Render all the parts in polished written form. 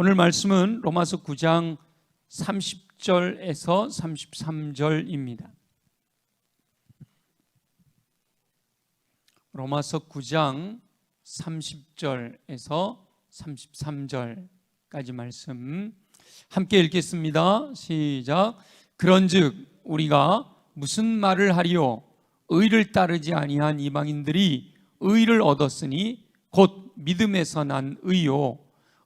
오늘 말씀은 로마서 9장 30절에서 33절입니다. 로마서 9장 30절에서 33절까지 말씀 함께 읽겠습니다. 시작. 그런즉 우리가 무슨 말을 하리요? 의를 따르지 아니한 이방인들이 의를 얻었으니 곧 믿음에서 난 의요.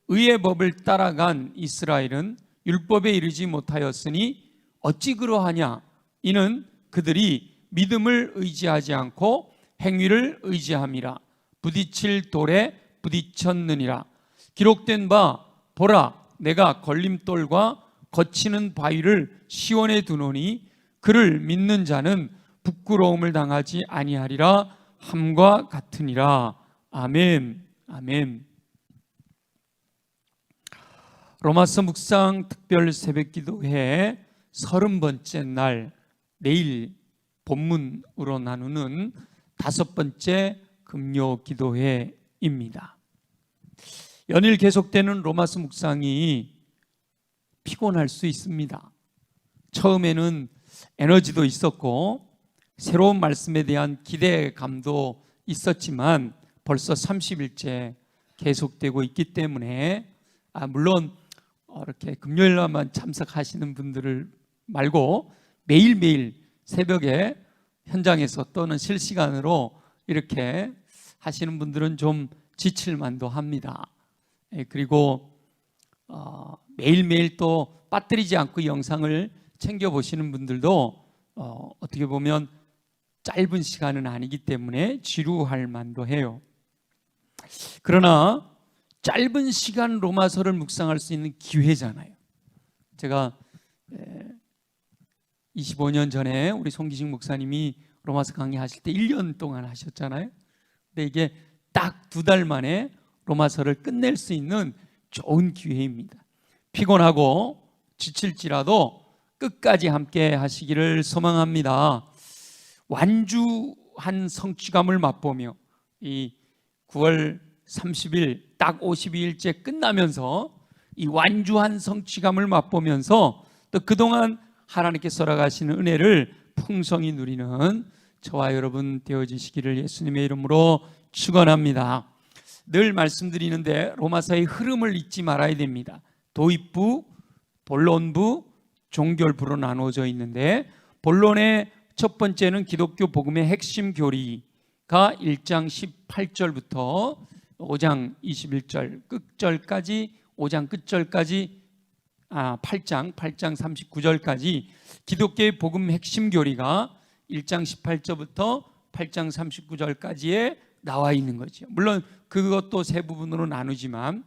의의 법을 따라간 이스라엘은 율법에 이르지 못하였으니 어찌 그러하냐? 이는 그들이 믿음을 의지하지 않고 행위를 의지함이라. 부딪힐 돌에 부딪혔느니라. 기록된 바 보라, 내가 걸림돌과 거치는 바위를 시온에 두노니 그를 믿는 자는 부끄러움을 당하지 아니하리라 함과 같으니라. 아멘. 아멘. 로마서 묵상 특별 새벽기도회 30번째 날, 내일 본문으로 나누는 5번째 금요 기도회입니다. 연일 계속되는 로마서 묵상이 피곤할 수 있습니다. 처음에는 에너지도 있었고 새로운 말씀에 대한 기대감도 있었지만 벌써 30일째 계속되고 있기 때문에 물론 이렇게 금요일날만 참석하시는 분들을 말고 매일매일 새벽에 현장에서 또는 실시간으로 이렇게 하시는 분들은 좀 지칠 만도 합니다. 그리고 매일매일 또 빠뜨리지 않고 이 영상을 챙겨보시는 분들도 어떻게 보면 짧은 시간은 아니기 때문에 지루할 만도 해요. 그러나 짧은 시간 로마서를 묵상할 수 있는 기회잖아요. 제가 25년 전에 우리 송기식 목사님이 로마서 강의하실 때 1년 동안 하셨잖아요. 근데 이게 딱 2달 만에 로마서를 끝낼 수 있는 좋은 기회입니다. 피곤하고 지칠지라도 끝까지 함께 하시기를 소망합니다. 완주한 성취감을 맛보며 이 9월 30일 딱 52일째 끝나면서 이 완주한 성취감을 맛보면서 또 그동안 하나님께 썰어가시는 은혜를 풍성히 누리는 저와 여러분 되어지시기를 예수님의 이름으로 축원합니다. 늘 말씀드리는데 로마서의 흐름을 잊지 말아야 됩니다. 도입부, 본론부, 종결부로 나누어져 있는데 본론의 첫 번째는 기독교 복음의 핵심 교리가 1장 18절부터 5장 21절 끝절까지 5장 끝절까지 8장 39절까지 기독교의 복음 핵심 교리가 1장 18절부터 8장 39절까지에 나와 있는 거죠. 물론 그것도 세 부분으로 나누지만,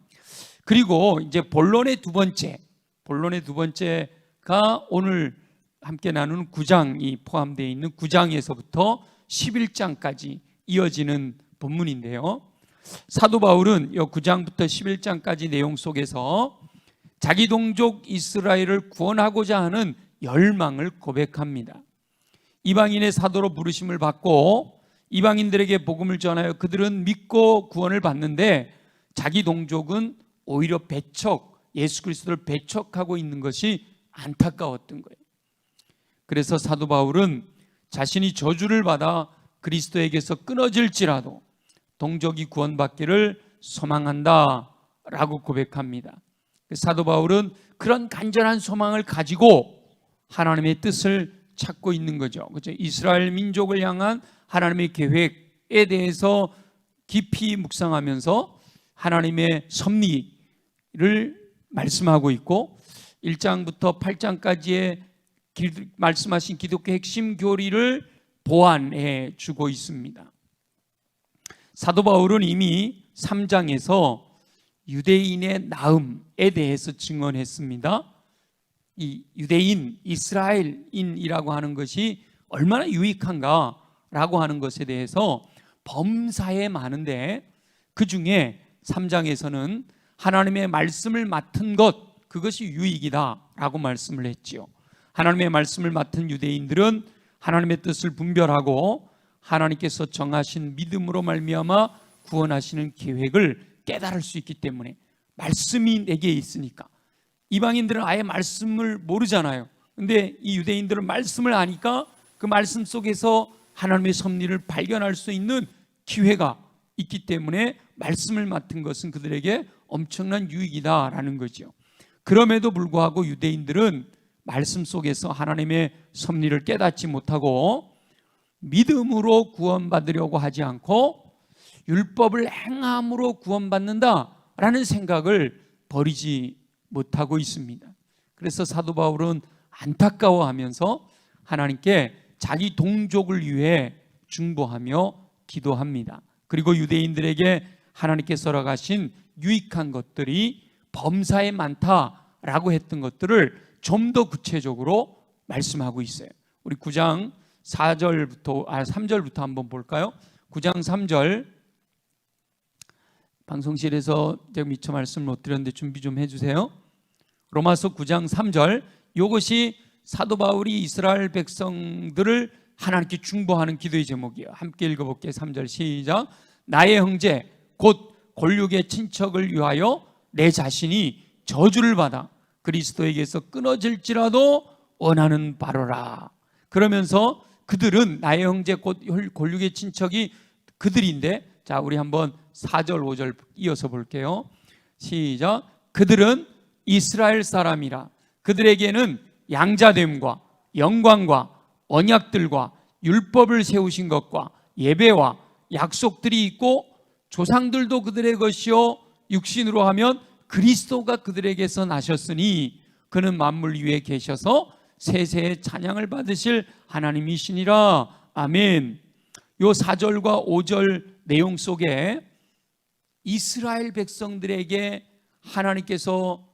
그리고 이제 본론의 두 번째가 오늘 함께 나누는 9장이 포함되어 있는 9장에서부터 11장까지 이어지는 본문인데요. 사도 바울은 이 9장부터 11장까지 내용 속에서 자기 동족 이스라엘을 구원하고자 하는 열망을 고백합니다. 이방인의 사도로 부르심을 받고 이방인들에게 복음을 전하여 그들은 믿고 구원을 받는데 자기 동족은 오히려 예수 그리스도를 배척하고 있는 것이 안타까웠던 거예요. 그래서 사도 바울은 자신이 저주를 받아 그리스도에게서 끊어질지라도 동족이 구원받기를 소망한다 라고 고백합니다. 사도 바울은 그런 간절한 소망을 가지고 하나님의 뜻을 찾고 있는 거죠. 그렇죠? 이스라엘 민족을 향한 하나님의 계획에 대해서 깊이 묵상하면서 하나님의 섭리를 말씀하고 있고 1장부터 8장까지의 말씀하신 기독교 핵심 교리를 보완해 주고 있습니다. 사도 바울은 이미 3장에서 유대인의 나음에 대해서 증언했습니다. 이 유대인, 이스라엘인이라고 하는 것이 얼마나 유익한가라고 하는 것에 대해서 범사에 많은데 그 중에 3장에서는 하나님의 말씀을 맡은 것, 그것이 유익이다라고 말씀을 했지요. 하나님의 말씀을 맡은 유대인들은 하나님의 뜻을 분별하고 하나님께서 정하신 믿음으로 말미암아 구원하시는 계획을 깨달을 수 있기 때문에 말씀이 내게 있으니까. 이방인들은 아예 말씀을 모르잖아요. 근데 이 유대인들은 말씀을 아니까 그 말씀 속에서 하나님의 섭리를 발견할 수 있는 기회가 있기 때문에 말씀을 맡은 것은 그들에게 엄청난 유익이다라는 거죠. 그럼에도 불구하고 유대인들은 말씀 속에서 하나님의 섭리를 깨닫지 못하고 믿음으로 구원받으려고 하지 않고 율법을 행함으로 구원받는다라는 생각을 버리지 못하고 있습니다. 그래서 사도 바울은 안타까워하면서 하나님께 자기 동족을 위해 중보하며 기도합니다. 그리고 유대인들에게 하나님께서 허락하신 유익한 것들이 범사에 많다라고 했던 것들을 좀 더 구체적으로 말씀하고 있어요. 우리 9장 3절부터 한번 볼까요? 9장 3절 방송실에서 제가 미처 말씀을 못 드렸는데 준비 좀 해주세요. 로마서 9장 3절, 이것이 사도 바울이 이스라엘 백성들을 하나님께 중보하는 기도의 제목이에요. 함께 읽어볼게요. 3절 시작. 나의 형제 곧 골육의 친척을 위하여 내 자신이 저주를 받아 그리스도에게서 끊어질지라도 원하는 바로라. 그러면서 그들은, 나의 형제 곧 골육의 친척이 그들인데, 자 우리 한번 4절 5절 이어서 볼게요. 시작. 그들은 이스라엘 사람이라 그들에게는 양자됨과 영광과 언약들과 율법을 세우신 것과 예배와 약속들이 있고 조상들도 그들의 것이요 육신으로 하면 그리스도가 그들에게서 나셨으니 그는 만물 위에 계셔서 세세의 찬양을 받으실 하나님이시니라. 아멘. 요 4절과 5절 내용 속에 이스라엘 백성들에게 하나님께서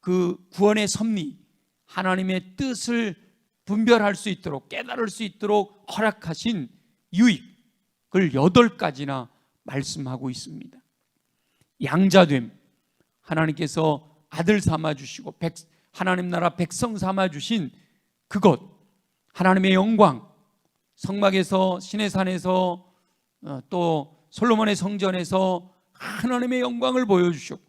그 구원의 섭리, 하나님의 뜻을 분별할 수 있도록, 깨달을 수 있도록 허락하신 유익을 8가지나 말씀하고 있습니다. 양자됨, 하나님께서 아들 삼아주시고 하나님 나라 백성 삼아주신 그것, 하나님의 영광, 성막에서, 시내산에서, 또 솔로몬의 성전에서 하나님의 영광을 보여주시고,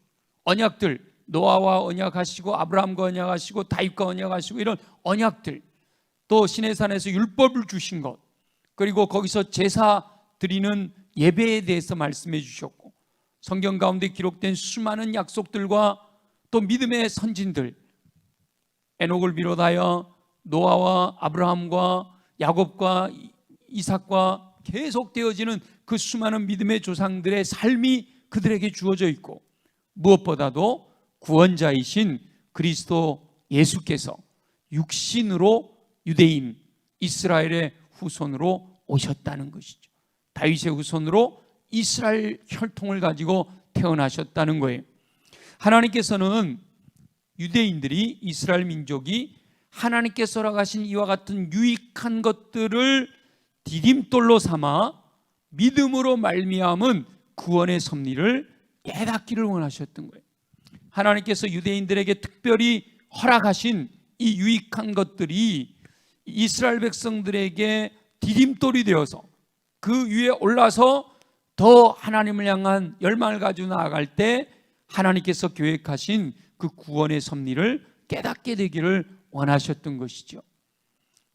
언약들, 노아와 언약하시고 아브라함과 언약하시고 다윗과 언약하시고 이런 언약들, 또 시내산에서 율법을 주신 것, 그리고 거기서 제사 드리는 예배에 대해서 말씀해 주셨고, 성경 가운데 기록된 수많은 약속들과 또 믿음의 선진들, 에녹을 비롯하여 노아와 아브라함과 야곱과 이삭과 계속되어지는 그 수많은 믿음의 조상들의 삶이 그들에게 주어져 있고, 무엇보다도 구원자이신 그리스도 예수께서 육신으로 유대인 이스라엘의 후손으로 오셨다는 것이죠. 다윗의 후손으로 이스라엘 혈통을 가지고 태어나셨다는 거예요. 하나님께서는 유대인들이, 이스라엘 민족이 하나님께서 허락하신 이와 같은 유익한 것들을 디딤돌로 삼아 믿음으로 말미암은 구원의 섭리를 깨닫기를 원하셨던 거예요. 하나님께서 유대인들에게 특별히 허락하신 이 유익한 것들이 이스라엘 백성들에게 디딤돌이 되어서 그 위에 올라서 더 하나님을 향한 열망을 가지고 나아갈 때 하나님께서 계획하신 그 구원의 섭리를 깨닫게 되기를 원하셨던 것이죠.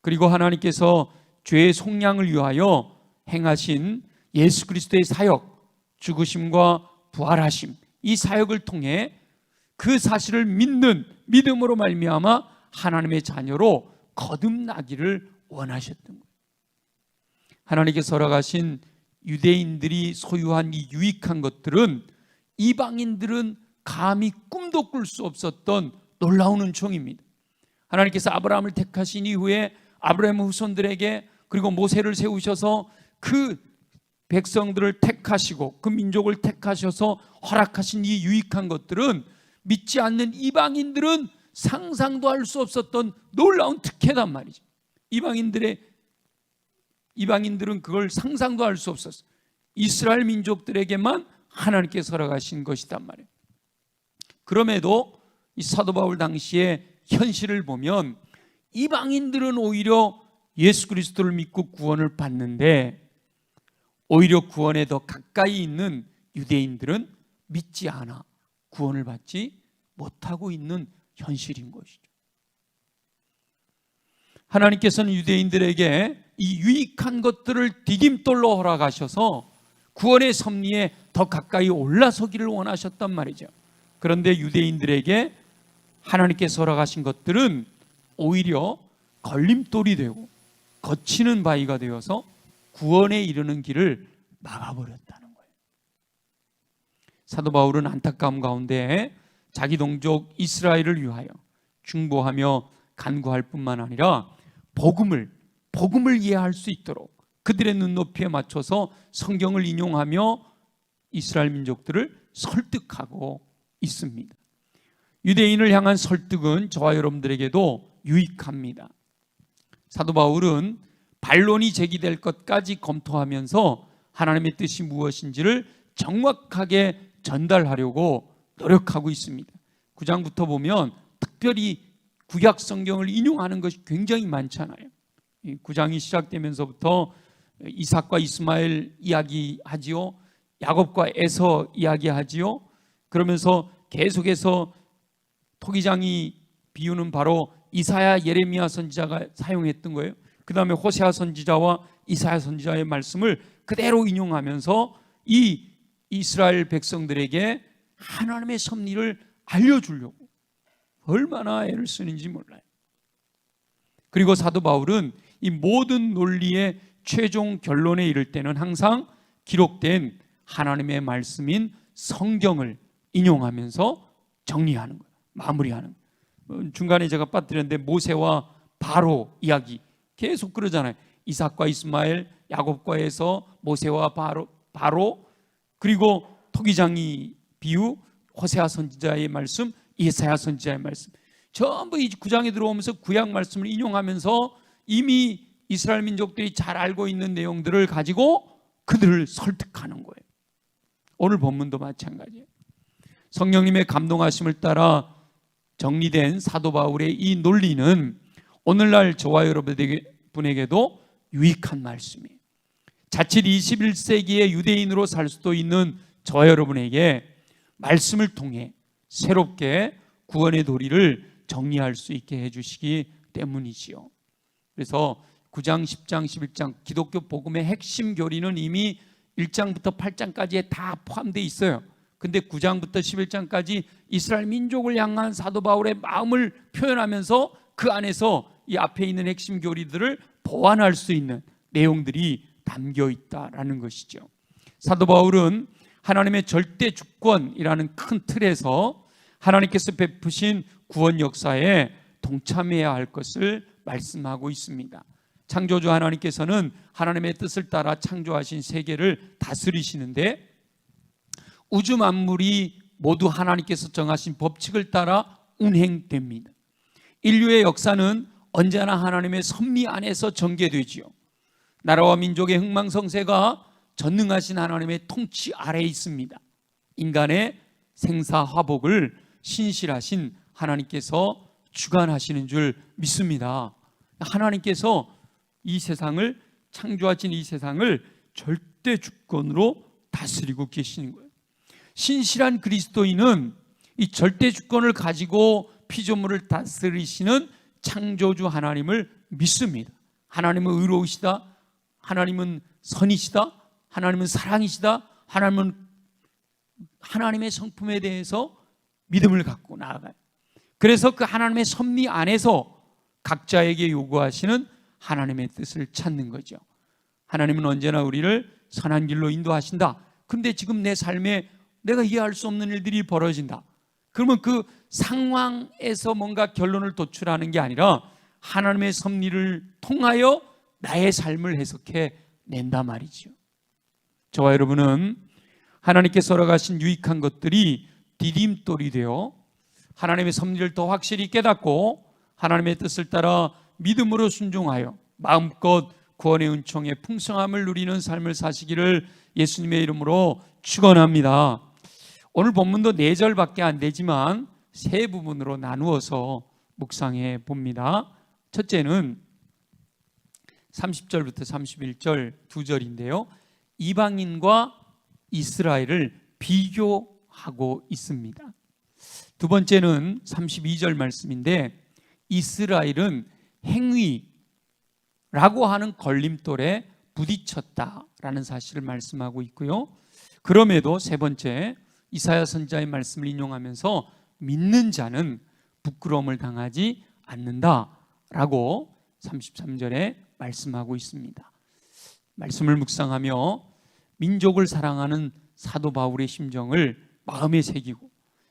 그리고 하나님께서 죄의 속량을 위하여 행하신 예수 그리스도의 사역, 죽으심과 부활하심, 이 사역을 통해 그 사실을 믿는 믿음으로 말미암아 하나님의 자녀로 거듭나기를 원하셨던 거예요. 하나님께서 허락하신 유대인들이 소유한 이 유익한 것들은 이방인들은 감히 꿈도 꿀 수 없었던 놀라운 은총입니다. 하나님께서 아브라함을 택하신 이후에 아브라함 후손들에게, 그리고 모세를 세우셔서 그 백성들을 택하시고 그 민족을 택하셔서 허락하신 이 유익한 것들은 믿지 않는 이방인들은 상상도 할 수 없었던 놀라운 특혜단 말이죠. 이방인들은 그걸 상상도 할 수 없었어요. 이스라엘 민족들에게만 하나님께서 허락하신 것이단 말이에요. 그럼에도 이 사도 바울 당시의 현실을 보면 이방인들은 오히려 예수 그리스도를 믿고 구원을 받는데, 오히려 구원에 더 가까이 있는 유대인들은 믿지 않아 구원을 받지 못하고 있는 현실인 것이죠. 하나님께서는 유대인들에게 이 유익한 것들을 디딤돌로 허락하셔서 구원의 섭리에 더 가까이 올라서기를 원하셨단 말이죠. 그런데 유대인들에게 하나님께서 허락하신 것들은 오히려 걸림돌이 되고 거치는 바위가 되어서 구원에 이르는 길을 막아버렸다는 거예요. 사도 바울은 안타까움 가운데 자기 동족 이스라엘을 위하여 중보하며 간구할 뿐만 아니라 복음을 이해할 수 있도록 그들의 눈높이에 맞춰서 성경을 인용하며 이스라엘 민족들을 설득하고 있습니다. 유대인을 향한 설득은 저와 여러분들에게도 유익합니다. 사도 바울은 반론이 제기될 것까지 검토하면서 하나님의 뜻이 무엇인지를 정확하게 전달하려고 노력하고 있습니다. 9장부터 보면 특별히 구약 성경을 인용하는 것이 굉장히 많잖아요. 9장이 시작되면서부터 이삭과 이스마엘 이야기하지요. 야곱과 에서 이야기하지요. 그러면서 계속해서 토기장이 비유는 바로 이사야 예레미야 선지자가 사용했던 거예요. 그 다음에 호세아 선지자와 이사야 선지자의 말씀을 그대로 인용하면서 이 이스라엘 백성들에게 하나님의 섭리를 알려주려고 얼마나 애를 쓰는지 몰라요. 그리고 사도 바울은 이 모든 논리의 최종 결론에 이를 때는 항상 기록된 하나님의 말씀인 성경을 인용하면서 정리하는 거예요. 마무리하는 거예요. 중간에 제가 빠뜨렸는데 모세와 바로 이야기 계속 그러잖아요. 이삭과 이스마엘, 야곱과 에서, 모세와 바로 그리고 토기장이 비유, 호세아 선지자의 말씀, 예사야 선지자의 말씀 전부 이 9장에 들어오면서 구약 말씀을 인용하면서 이미 이스라엘 민족들이 잘 알고 있는 내용들을 가지고 그들을 설득하는 거예요. 오늘 본문도 마찬가지예요. 성령님의 감동하심을 따라 정리된 사도 바울의 이 논리는 오늘날 저와 여러분에게도 유익한 말씀이에요. 자칫 21세기의 유대인으로 살 수도 있는 저와 여러분에게 말씀을 통해 새롭게 구원의 도리를 정리할 수 있게 해주시기 때문이지요. 그래서 9장, 10장, 11장 기독교 복음의 핵심 교리는 이미 1장부터 8장까지에 다 포함되어 있어요. 근데 9장부터 11장까지 이스라엘 민족을 향한 사도 바울의 마음을 표현하면서 그 안에서 이 앞에 있는 핵심 교리들을 보완할 수 있는 내용들이 담겨 있다라는 것이죠. 사도 바울은 하나님의 절대 주권이라는 큰 틀에서 하나님께서 베푸신 구원 역사에 동참해야 할 것을 말씀하고 있습니다. 창조주 하나님께서는 하나님의 뜻을 따라 창조하신 세계를 다스리시는데 우주 만물이 모두 하나님께서 정하신 법칙을 따라 운행됩니다. 인류의 역사는 언제나 하나님의 섭리 안에서 전개되지요. 나라와 민족의 흥망성쇠가 전능하신 하나님의 통치 아래에 있습니다. 인간의 생사화복을 신실하신 하나님께서 주관하시는 줄 믿습니다. 하나님께서 이 세상을 창조하신 이 세상을 절대 주권으로 다스리고 계시는 거예요. 신실한 그리스도인은 이 절대 주권을 가지고 피조물을 다스리시는 창조주 하나님을 믿습니다. 하나님은 의로우시다. 하나님은 선이시다. 하나님은 사랑이시다. 하나님은 하나님의 성품에 대해서 믿음을 갖고 나아가요. 그래서 그 하나님의 섭리 안에서 각자에게 요구하시는 하나님의 뜻을 찾는 거죠. 하나님은 언제나 우리를 선한 길로 인도하신다. 그런데 지금 내 삶에 내가 이해할 수 없는 일들이 벌어진다. 그러면 그 상황에서 뭔가 결론을 도출하는 게 아니라 하나님의 섭리를 통하여 나의 삶을 해석해 낸다 말이죠. 저와 여러분은 하나님께서 허락하신 유익한 것들이 디딤돌이 되어 하나님의 섭리를 더 확실히 깨닫고 하나님의 뜻을 따라 믿음으로 순종하여 마음껏 구원의 은총의 풍성함을 누리는 삶을 사시기를 예수님의 이름으로 축원합니다. 오늘 본문도 4절밖에 안 되지만 세 부분으로 나누어서 묵상해 봅니다. 첫째는 30절부터 31절 2절인데요. 이방인과 이스라엘을 비교하고 있습니다. 두 번째는 32절 말씀인데 이스라엘은 행위라고 하는 걸림돌에 부딪혔다라는 사실을 말씀하고 있고요. 그럼에도 세 번째 이사야 선지자의 말씀을 인용하면서 믿는 자는 부끄러움을 당하지 않는다라고 33절에 말씀하고 있습니다. 말씀을 묵상하며 민족을 사랑하는 사도 바울의 심정을 마음에 새기고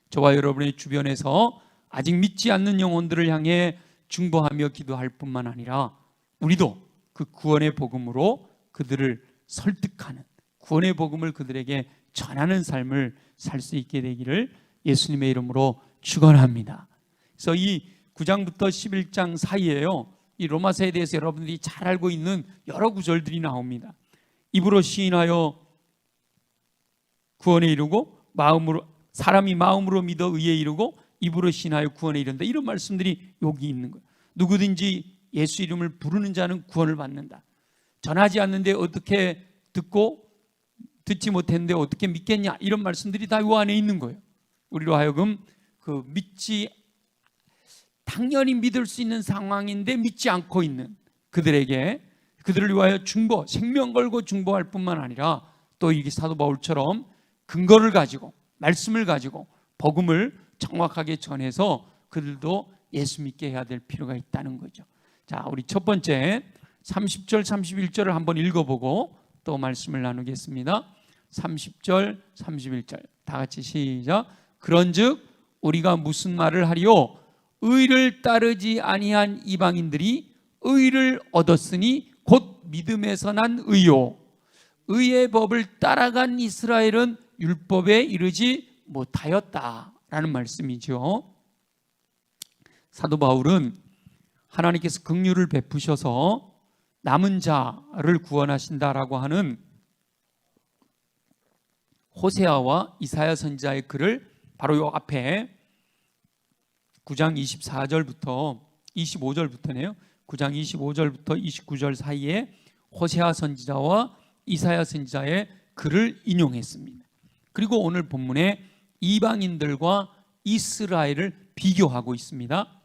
저와 여러분의 주변에서 아직 믿지 않는 영혼들을 향해 중보하며 기도할 뿐만 아니라 우리도 그 구원의 복음으로 그들을 설득하는, 구원의 복음을 그들에게 전하는 삶을 살 수 있게 되기를 예수님의 이름으로 축원합니다. 그래서 이 9장부터 11장 사이에요, 이 로마서에 대해서 여러분들이 잘 알고 있는 여러 구절들이 나옵니다. 입으로 시인하여 구원에 이르고 사람이 마음으로 믿어 의에 이르고 입으로 시인하여 구원에 이른다, 이런 말씀들이 여기 있는 거예요. 누구든지 예수 이름을 부르는 자는 구원을 받는다. 전하지 않는데 어떻게 듣고 듣지 못했는데 어떻게 믿겠냐, 이런 말씀들이 다 이 안에 있는 거예요. 우리로 하여금 당연히 믿을 수 있는 상황인데 믿지 않고 있는 그들을 위하여 생명 걸고 중보할 뿐만 아니라 또 이게 사도 바울처럼 근거를 가지고 말씀을 가지고 복음을 정확하게 전해서 그들도 예수 믿게 해야 될 필요가 있다는 거죠. 자, 우리 첫 번째 30절 31절을 한번 읽어보고 또 말씀을 나누겠습니다. 30절 31절 다 같이 시작. 그런즉 우리가 무슨 말을 하리요? 의를 따르지 아니한 이방인들이 의를 얻었으니 곧 믿음에서 난 의요, 의의 법을 따라간 이스라엘은 율법에 이르지 못하였다라는 말씀이죠. 사도 바울은 하나님께서 긍휼을 베푸셔서 남은 자를 구원하신다라고 하는 호세아와 이사야 선지자의 글을 바로 요 앞에 9장 24절부터 25절부터네요. 9장 25절부터 29절 사이에 호세아 선지자와 이사야 선지자의 글을 인용했습니다. 그리고 오늘 본문에 이방인들과 이스라엘을 비교하고 있습니다.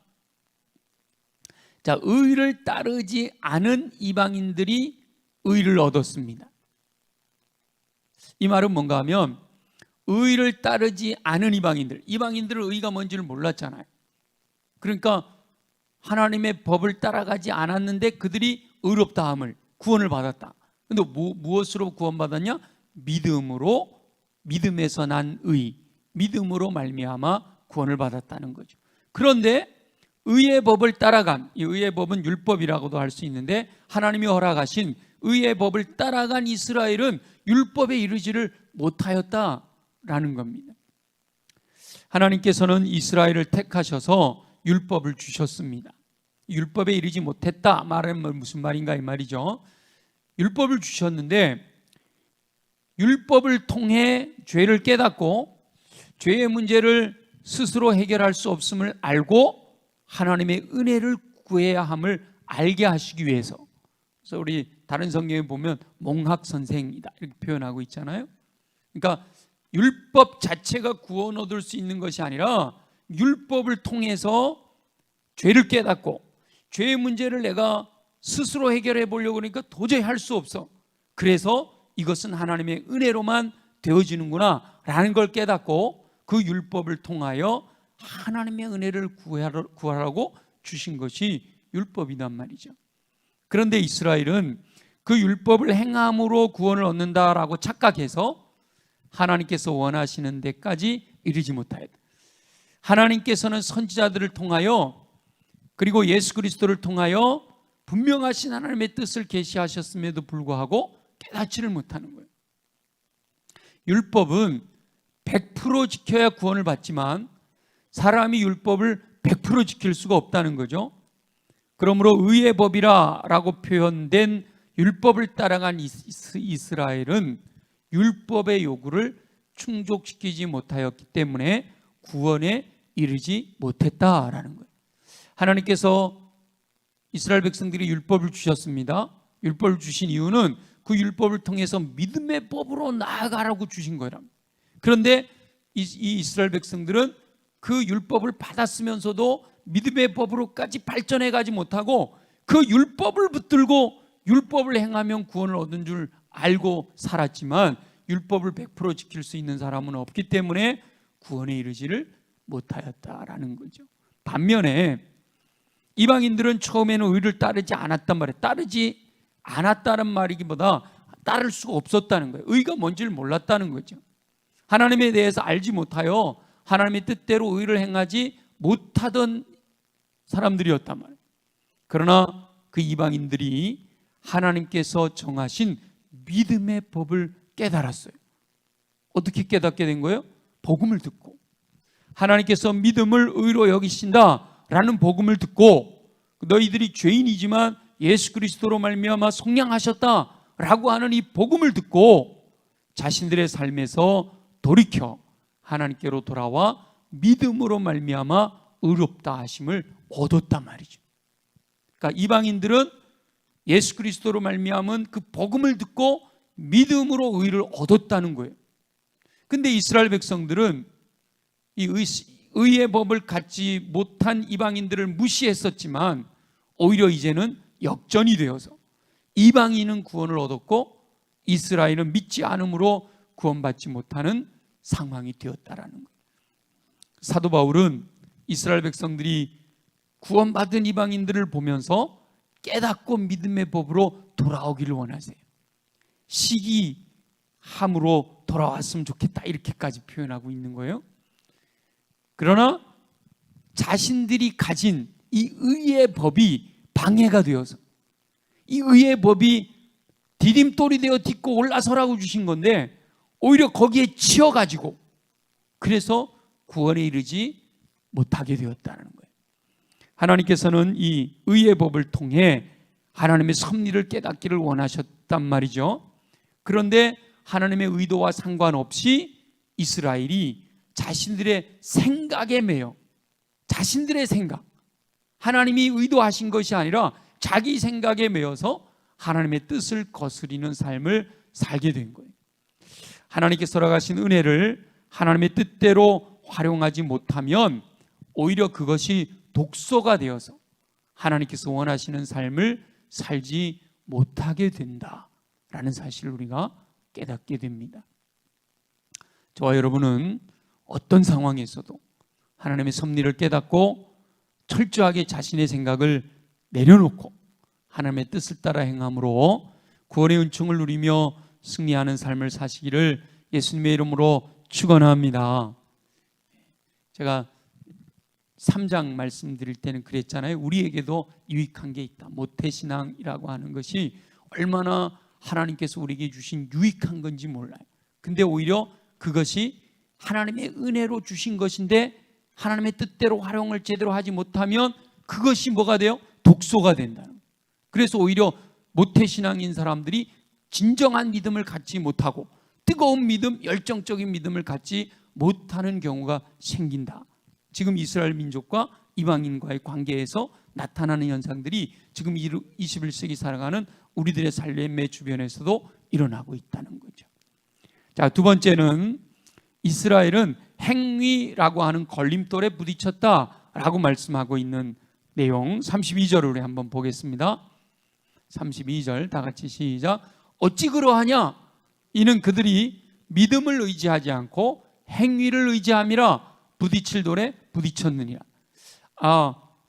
자, 의를 따르지 않은 이방인들이 의를 얻었습니다. 이 말은 뭔가 하면 의를 따르지 않은 이방인들은 의가 뭔지를 몰랐잖아요. 그러니까 하나님의 법을 따라가지 않았는데 그들이 의롭다함을, 구원을 받았다. 근데 무엇으로 구원받았냐? 믿음에서 난 의, 믿음으로 말미암아 구원을 받았다는 거죠. 그런데 의의 법을 따라간, 이 의의 법은 율법이라고도 할 수 있는데 하나님이 허락하신 의의 법을 따라간 이스라엘은 율법에 이르지를 못하였다라는 겁니다. 하나님께서는 이스라엘을 택하셔서 율법을 주셨습니다. 율법에 이르지 못했다 말은 무슨 말인가 이 말이죠. 율법을 주셨는데 율법을 통해 죄를 깨닫고 죄의 문제를 스스로 해결할 수 없음을 알고 하나님의 은혜를 구해야 함을 알게 하시기 위해서, 그래서 우리 다른 성경에 보면 몽학 선생이다 이렇게 표현하고 있잖아요. 그러니까 율법 자체가 구원 얻을 수 있는 것이 아니라 율법을 통해서 죄를 깨닫고 죄의 문제를 내가 스스로 해결해 보려고 하니까 도저히 할 수 없어. 그래서 이것은 하나님의 은혜로만 되어지는구나 라는 걸 깨닫고 그 율법을 통하여 하나님의 은혜를 구하라고 주신 것이 율법이란 말이죠. 그런데 이스라엘은 그 율법을 행함으로 구원을 얻는다라고 착각해서 하나님께서 원하시는 데까지 이르지 못하였다. 하나님께서는 선지자들을 통하여 그리고 예수 그리스도를 통하여 분명하신 하나님의 뜻을 계시하셨음에도 불구하고 깨닫지를 못하는 거예요. 율법은 100% 지켜야 구원을 받지만 사람이 율법을 100% 지킬 수가 없다는 거죠. 그러므로 의의 법이라고 표현된 율법을 따라간 이스라엘은 율법의 요구를 충족시키지 못하였기 때문에 구원에 이르지 못했다라는 거예요. 하나님께서 이스라엘 백성들이 율법을 주셨습니다. 율법을 주신 이유는 그 율법을 통해서 믿음의 법으로 나아가라고 주신 거예요. 그런데 이 이스라엘 백성들은 그 율법을 받았으면서도 믿음의 법으로까지 발전해 가지 못하고 그 율법을 붙들고 율법을 행하면 구원을 얻은 줄 알고 살았지만 율법을 100% 지킬 수 있는 사람은 없기 때문에 구원에 이르지를 못하였다라는 거죠. 반면에 이방인들은 처음에는 의를 따르지 않았단 말이에요. 따르지 않았다는 말이기보다 따를 수가 없었다는 거예요. 의가 뭔지를 몰랐다는 거죠. 하나님에 대해서 알지 못하여 하나님의 뜻대로 의를 행하지 못하던 사람들이었단 말이에요. 그러나 그 이방인들이 하나님께서 정하신 믿음의 법을 깨달았어요. 어떻게 깨닫게 된 거예요? 복음을 듣고, 하나님께서 믿음을 의로 여기신다라는 복음을 듣고, 너희들이 죄인이지만 예수 그리스도로 말미암아 속량하셨다라고 하는 이 복음을 듣고 자신들의 삶에서 돌이켜 하나님께로 돌아와 믿음으로 말미암아 의롭다 하심을 얻었단 말이죠. 그러니까 이방인들은 예수 그리스도로 말미암은 그 복음을 듣고 믿음으로 의를 얻었다는 거예요. 근데 이스라엘 백성들은 이 의의 법을 갖지 못한 이방인들을 무시했었지만 오히려 이제는 역전이 되어서 이방인은 구원을 얻었고 이스라엘은 믿지 않음으로 구원받지 못하는 상황이 되었다라는 거예요. 사도 바울은 이스라엘 백성들이 구원받은 이방인들을 보면서 깨닫고 믿음의 법으로 돌아오기를 원하세요. 시기함으로 돌아왔으면 좋겠다, 이렇게까지 표현하고 있는 거예요. 그러나 자신들이 가진 이 의의 법이 방해가 되어서, 이 의의 법이 디딤돌이 되어 딛고 올라서라고 주신 건데 오히려 거기에 치여가지고 그래서 구원에 이르지 못하게 되었다는 거예요. 하나님께서는 이 의의 법을 통해 하나님의 섭리를 깨닫기를 원하셨단 말이죠. 그런데 하나님의 의도와 상관없이 이스라엘이 자신들의 생각에 매여, 자신들의 생각, 하나님이 의도하신 것이 아니라 자기 생각에 매여서 하나님의 뜻을 거스리는 삶을 살게 된 거예요. 하나님께서 허락하신 은혜를 하나님의 뜻대로 활용하지 못하면 오히려 그것이 독소가 되어서 하나님께서 원하시는 삶을 살지 못하게 된다라는 사실을 우리가 깨닫게 됩니다. 저와 여러분은 어떤 상황에서도 하나님의 섭리를 깨닫고 철저하게 자신의 생각을 내려놓고 하나님의 뜻을 따라 행함으로 구원의 은총을 누리며 승리하는 삶을 사시기를 예수님의 이름으로 축원합니다. 제가 3장 말씀드릴 때는 그랬잖아요. 우리에게도 유익한 게 있다. 모태신앙이라고 하는 것이 얼마나 하나님께서 우리에게 주신 유익한 건지 몰라요. 근데 오히려 그것이 하나님의 은혜로 주신 것인데 하나님의 뜻대로 활용을 제대로 하지 못하면 그것이 뭐가 돼요? 독소가 된다는 거예요. 그래서 오히려 모태신앙인 사람들이 진정한 믿음을 갖지 못하고 뜨거운 믿음, 열정적인 믿음을 갖지 못하는 경우가 생긴다. 지금 이스라엘 민족과 이방인과의 관계에서 나타나는 현상들이 지금 21세기 살아가는 우리들의 삶의 주변에서도 일어나고 있다는 거죠. 자, 두 번째는 이스라엘은 행위라고 하는 걸림돌에 부딪혔다라고 말씀하고 있는 내용 32절을 우리 한번 보겠습니다. 32절 다 같이 시작. 어찌 그러하냐? 이는 그들이 믿음을 의지하지 않고 행위를 의지함이라 부딪힐 돌에 부딪혔느니라.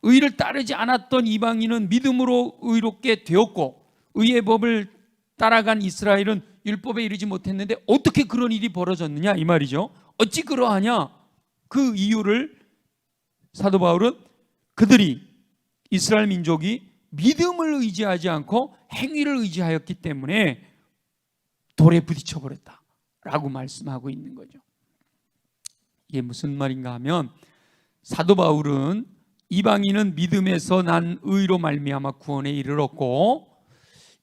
의를 따르지 않았던 이방인은 믿음으로 의롭게 되었고 의의 법을 따라간 이스라엘은 율법에 이르지 못했는데 어떻게 그런 일이 벌어졌느냐 이 말이죠. 어찌 그러하냐? 그 이유를 사도 바울은 그들이 이스라엘 민족이 믿음을 의지하지 않고 행위를 의지하였기 때문에 돌에 부딪혀버렸다라고 말씀하고 있는 거죠. 이게 무슨 말인가 하면 사도 바울은 이방인은 믿음에서 난 의로 말미암아 구원에 이르렀고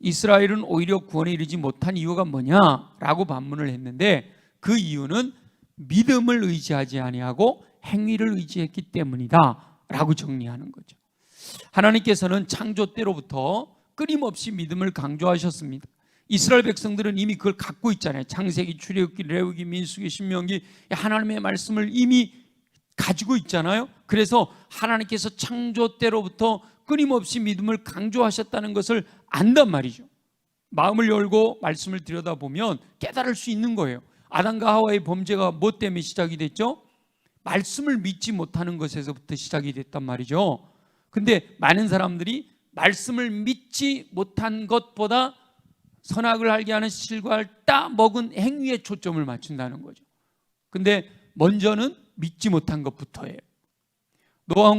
이스라엘은 오히려 구원에 이르지 못한 이유가 뭐냐라고 반문을 했는데 그 이유는 믿음을 의지하지 아니하고 행위를 의지했기 때문이다 라고 정리하는 거죠. 하나님께서는 창조 때로부터 끊임없이 믿음을 강조하셨습니다. 이스라엘 백성들은 이미 그걸 갖고 있잖아요. 창세기, 출애굽기, 레위기, 민수기, 신명기 하나님의 말씀을 이미 가지고 있잖아요. 그래서 하나님께서 창조 때로부터 끊임없이 믿음을 강조하셨다는 것을 안단 말이죠. 마음을 열고 말씀을 들여다보면 깨달을 수 있는 거예요. 아담과 하와의 범죄가 뭐 때문에 시작이 됐죠? 말씀을 믿지 못하는 것에서부터 시작이 됐단 말이죠. 근데 많은 사람들이 말씀을 믿지 못한 것보다 선악을 알게 하는 실과를 따먹은 행위에 초점을 맞춘다는 거죠. 근데 먼저는 믿지 못한 것부터예요. 노아가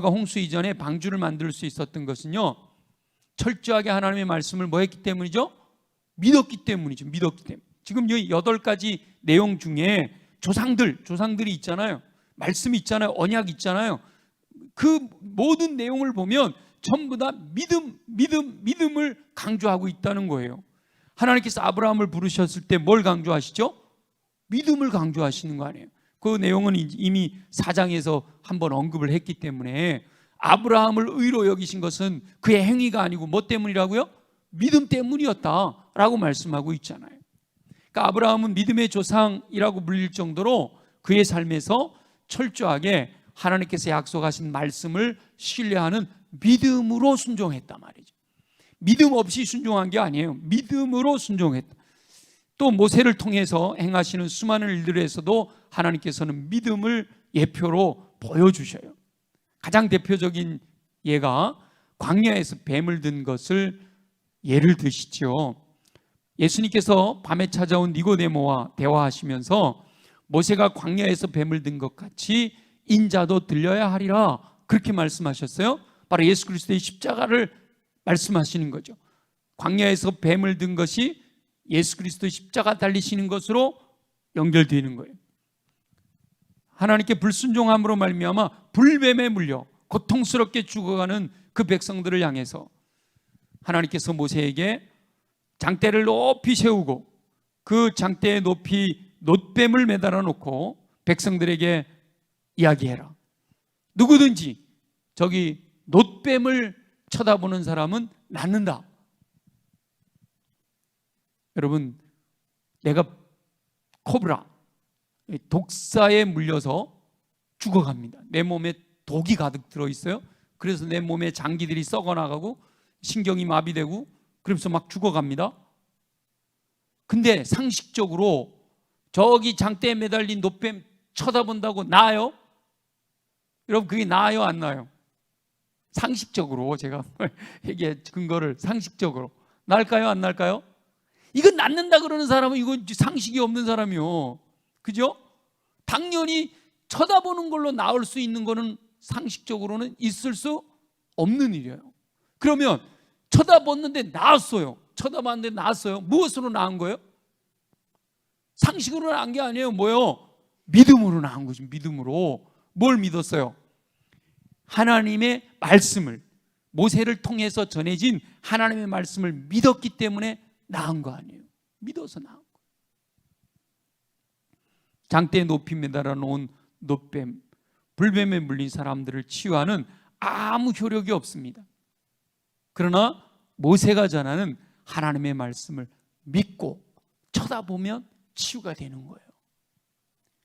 홍수 이전에 방주를 만들 수 있었던 것은요, 철저하게 하나님의 말씀을 뭐 했기 때문이죠? 믿었기 때문이죠. 믿었기 때문에. 지금 이 8가지 내용 중에 조상들이 있잖아요. 말씀이 있잖아요. 언약 있잖아요. 그 모든 내용을 보면 전부 다 믿음을 강조하고 있다는 거예요. 하나님께서 아브라함을 부르셨을 때 뭘 강조하시죠? 믿음을 강조하시는 거 아니에요. 그 내용은 이미 4장에서 한번 언급을 했기 때문에 아브라함을 의로 여기신 것은 그의 행위가 아니고 뭐 때문이라고요? 믿음 때문이었다라고 말씀하고 있잖아요. 그러니까 아브라함은 믿음의 조상이라고 불릴 정도로 그의 삶에서 철저하게 하나님께서 약속하신 말씀을 신뢰하는 믿음으로 순종했단 말이죠. 믿음 없이 순종한 게 아니에요. 믿음으로 순종했다. 또 모세를 통해서 행하시는 수많은 일들에서도 하나님께서는 믿음을 예표로 보여주셔요. 가장 대표적인 예가 광야에서 뱀을 든 것을 예를 드시죠. 예수님께서 밤에 찾아온 니고데모와 대화하시면서 모세가 광야에서 뱀을 든 것 같이 인자도 들려야 하리라, 그렇게 말씀하셨어요. 바로 예수 그리스도의 십자가를 말씀하시는 거죠. 광야에서 뱀을 든 것이 예수 그리스도의 십자가 달리시는 것으로 연결되는 거예요. 하나님께 불순종함으로 말미암아 불뱀에 물려 고통스럽게 죽어가는 그 백성들을 향해서 하나님께서 모세에게 장대를 높이 세우고 그 장대에 높이 놋뱀을 매달아 놓고 백성들에게 이야기해라. 누구든지 저기 놋뱀을 쳐다보는 사람은 낫는다. 여러분, 내가 코브라, 독사에 물려서 죽어갑니다. 내 몸에 독이 가득 들어있어요. 그래서 내 몸에 장기들이 썩어나가고 신경이 마비되고 그러면서 막 죽어갑니다. 근데 상식적으로 저기 장대에 매달린 놋뱀 쳐다본다고 나아요? 여러분, 그게 나아요, 안 나아요? 상식적으로 제가 얘기해 근거를 상식적으로 나을까요, 안 나을까요? 이건 낫는다 그러는 사람은 이건 상식이 없는 사람이요. 그죠? 당연히 쳐다보는 걸로 나을 수 있는 거는 상식적으로는 있을 수 없는 일이에요. 그러면 쳐다봤는데 나았어요. 쳐다봤는데 나았어요. 무엇으로 나은 거예요? 상식으로 나은 게 아니에요. 뭐요? 믿음으로 나은 거죠. 믿음으로. 뭘 믿었어요? 하나님의 말씀을, 모세를 통해서 전해진 하나님의 말씀을 믿었기 때문에 나은 거 아니에요. 믿어서 나은 거. 장대에 높이 매달아 놓은 놋뱀, 불뱀에 물린 사람들을 치유하는 아무 효력이 없습니다. 그러나 모세가 전하는 하나님의 말씀을 믿고 쳐다보면 치유가 되는 거예요.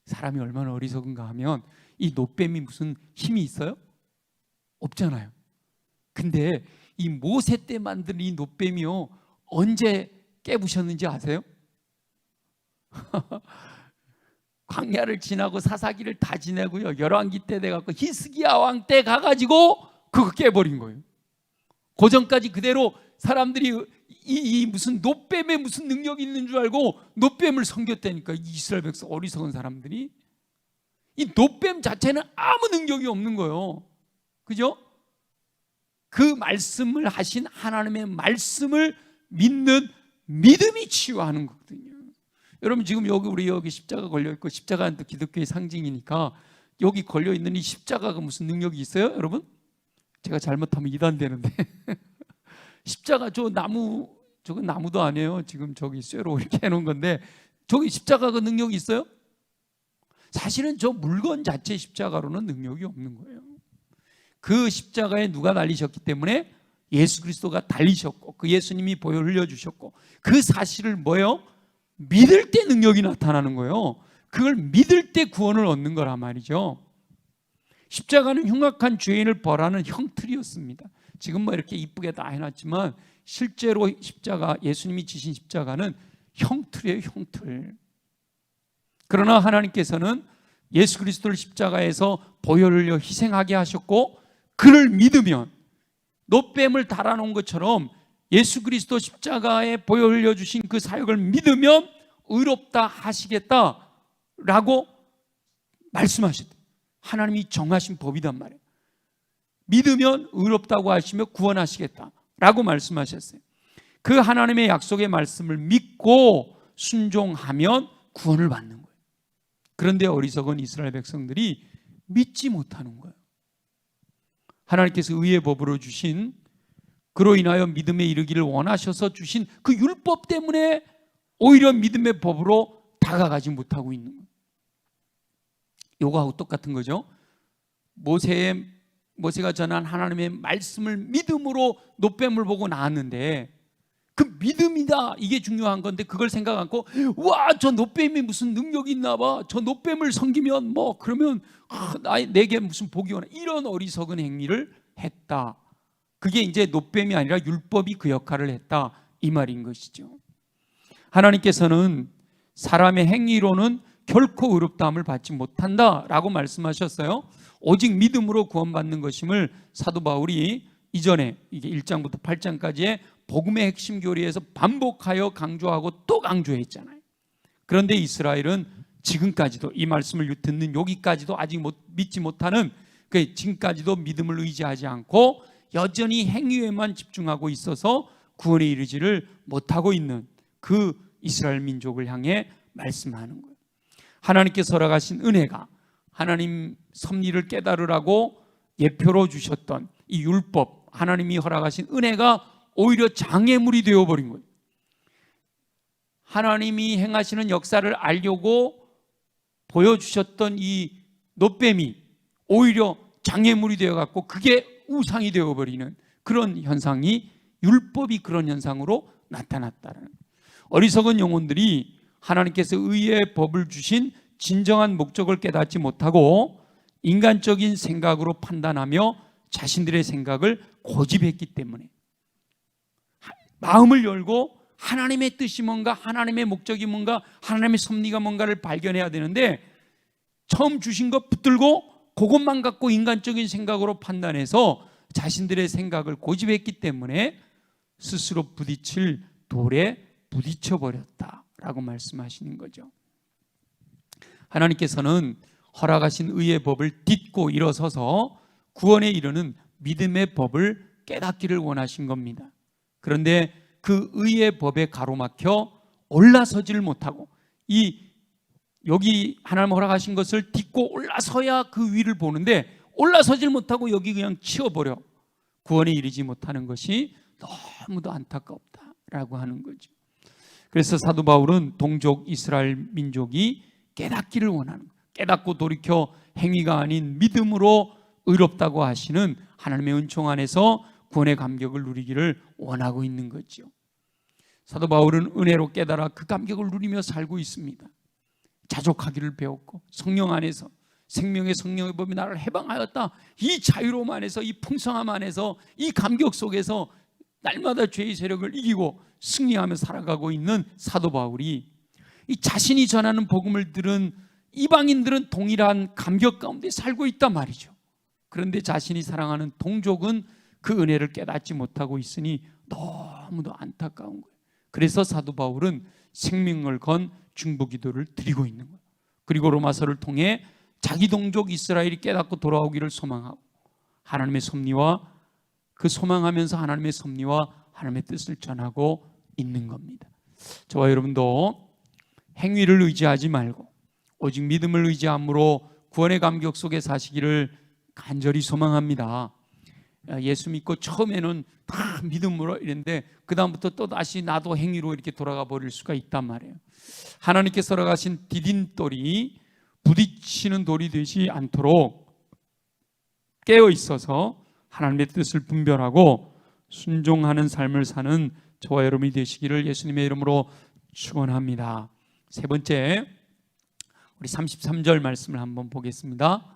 사람이 얼마나 어리석은가 하면 이 놋뱀이 무슨 힘이 있어요? 없잖아요. 근데 이 모세 때 만든 이 놋뱀이요, 언제 깨부셨는지 아세요? 광야를 지나고 사사기를 다 지내고요, 열왕기 때 돼갖고 히스기야 왕 때 가가지고 그거 깨버린 거예요. 그 전까지 그대로 사람들이 이 무슨 놋뱀에 무슨 능력이 있는 줄 알고 놋뱀을 섬겼다니까. 이스라엘 백성 어리석은 사람들이. 이 놋뱀 자체는 아무 능력이 없는 거예요. 그죠? 그 말씀을 하신 하나님의 말씀을 믿는 믿음이 치유하는 거거든요. 여러분, 지금 우리 여기 십자가 걸려있고, 십자가는 또 기독교의 상징이니까 여기 걸려있는 이 십자가가 무슨 능력이 있어요? 여러분? 제가 잘못하면 이단되는데 십자가 저건 나무도 아니에요. 지금 저기 쇠로 이렇게 해놓은 건데 저기 십자가가 능력이 있어요? 사실은 저 물건 자체 십자가로는 능력이 없는 거예요. 그 십자가에 누가 달리셨기 때문에 예수 그리스도가 달리셨고, 그 예수님이 보혈 흘려주셨고, 그 사실을 뭐예요? 믿을 때 능력이 나타나는 거예요. 그걸 믿을 때 구원을 얻는 거란 말이죠. 십자가는 흉악한 죄인을 벌하는 형틀이었습니다. 지금 뭐 이렇게 이쁘게 다 해놨지만 실제로 십자가, 예수님이 지신 십자가는 형틀이에요, 형틀. 그러나 하나님께서는 예수 그리스도를 십자가에서 보혈 흘려 희생하게 하셨고, 그를 믿으면 노뱀을 달아놓은 것처럼 예수 그리스도 십자가에 보혈 흘려 주신 그 사역을 믿으면 의롭다 하시겠다라고 말씀하셨다. 하나님이 정하신 법이단 말이에요. 믿으면 의롭다고 하시며 구원하시겠다라고 말씀하셨어요. 그 하나님의 약속의 말씀을 믿고 순종하면 구원을 받는 거예요. 그런데 어리석은 이스라엘 백성들이 믿지 못하는 거예요. 하나님께서 의의 법으로 주신, 그로 인하여 믿음에 이르기를 원하셔서 주신 그 율법 때문에 오히려 믿음의 법으로 다가가지 못하고 있는 거예요. 요거하고 똑같은 거죠. 모세가 전한 하나님의 말씀을 믿음으로 노뱀을 보고 나왔는데, 그 믿음이다, 이게 중요한 건데 그걸 생각 않고, 와, 저 노뱀이 무슨 능력이 있나 봐, 저 노뱀을 섬기면 뭐 그러면 내게 무슨 복이 오나, 이런 어리석은 행위를 했다. 그게 이제 노뱀이 아니라 율법이 그 역할을 했다, 이 말인 것이죠. 하나님께서는 사람의 행위로는 결코 의롭다함을 받지 못한다라고 말씀하셨어요. 오직 믿음으로 구원받는 것임을 사도 바울이 이전에 이게 1장부터 8장까지의 복음의 핵심 교리에서 반복하여 강조하고 또 강조했잖아요. 그런데 이스라엘은 지금까지도 이 말씀을 듣는 여기까지도 아직 믿지 못하는, 지금까지도 믿음을 의지하지 않고 여전히 행위에만 집중하고 있어서 구원에 이르지를 못하고 있는 그 이스라엘 민족을 향해 말씀하는 거예요. 하나님께서 허락하신 은혜가, 하나님 섭리를 깨달으라고 예표로 주셨던 이 율법, 하나님이 허락하신 은혜가 오히려 장애물이 되어버린 거예요. 하나님이 행하시는 역사를 알려고 보여주셨던 이 노뱀이 오히려 장애물이 되어갖고 그게 우상이 되어버리는 그런 현상이, 율법이 그런 현상으로 나타났다는, 어리석은 영혼들이 하나님께서 의의 법을 주신 진정한 목적을 깨닫지 못하고 인간적인 생각으로 판단하며 자신들의 생각을 고집했기 때문에, 마음을 열고 하나님의 뜻이 뭔가, 하나님의 목적이 뭔가, 하나님의 섭리가 뭔가를 발견해야 되는데 처음 주신 것 붙들고 그것만 갖고 인간적인 생각으로 판단해서 자신들의 생각을 고집했기 때문에 스스로 부딪힐 돌에 부딪혀 버렸다라고 말씀하시는 거죠. 하나님께서는 허락하신 의의 법을 딛고 일어서서 구원에 이르는 믿음의 법을 깨닫기를 원하신 겁니다. 그런데 그 의의 법에 가로막혀 올라서지를 못하고, 여기 하나님 허락하신 것을 딛고 올라서야 그 위를 보는데 올라서지를 못하고 여기 그냥 치워버려 구원에 이르지 못하는 것이 너무도 안타깝다라고 하는 거죠. 그래서 사도 바울은 동족 이스라엘 민족이 깨닫기를 원하는, 깨닫고 돌이켜 행위가 아닌 믿음으로 의롭다고 하시는 하나님의 은총 안에서 구원의 감격을 누리기를 원하고 있는 거죠. 사도 바울은 은혜로 깨달아 그 감격을 누리며 살고 있습니다. 자족하기를 배웠고 성령 안에서 생명의 성령의 법이 나를 해방하였다, 이 자유로움 안에서, 이 풍성함 안에서, 이 감격 속에서 날마다 죄의 세력을 이기고 승리하며 살아가고 있는 사도 바울이, 이 자신이 전하는 복음을 들은 이방인들은 동일한 감격 가운데 살고 있단 말이죠. 그런데 자신이 사랑하는 동족은 그 은혜를 깨닫지 못하고 있으니 너무도 안타까운 거예요. 그래서 사도 바울은 생명을 건 중보기도를 드리고 있는 거예요. 그리고 로마서를 통해 자기 동족 이스라엘이 깨닫고 돌아오기를 소망하고 하나님의 섭리와 그 소망하면서 하나님의 섭리와 하나님의 뜻을 전하고 있는 겁니다. 저와 여러분도 행위를 의지하지 말고 오직 믿음을 의지함으로 구원의 감격 속에 사시기를 간절히 소망합니다. 예수 믿고 처음에는 다 믿음으로 이랬는데 그 다음부터 또 다시 나도 행위로 이렇게 돌아가 버릴 수가 있단 말이에요. 하나님께서 허락하신 디딤돌이 부딪히는 돌이 되지 않도록 깨어 있어서 하나님의 뜻을 분별하고 순종하는 삶을 사는 저와 여러분이 되시기를 예수님의 이름으로 축원합니다. 세 번째, 우리 33절 말씀을 한번 보겠습니다.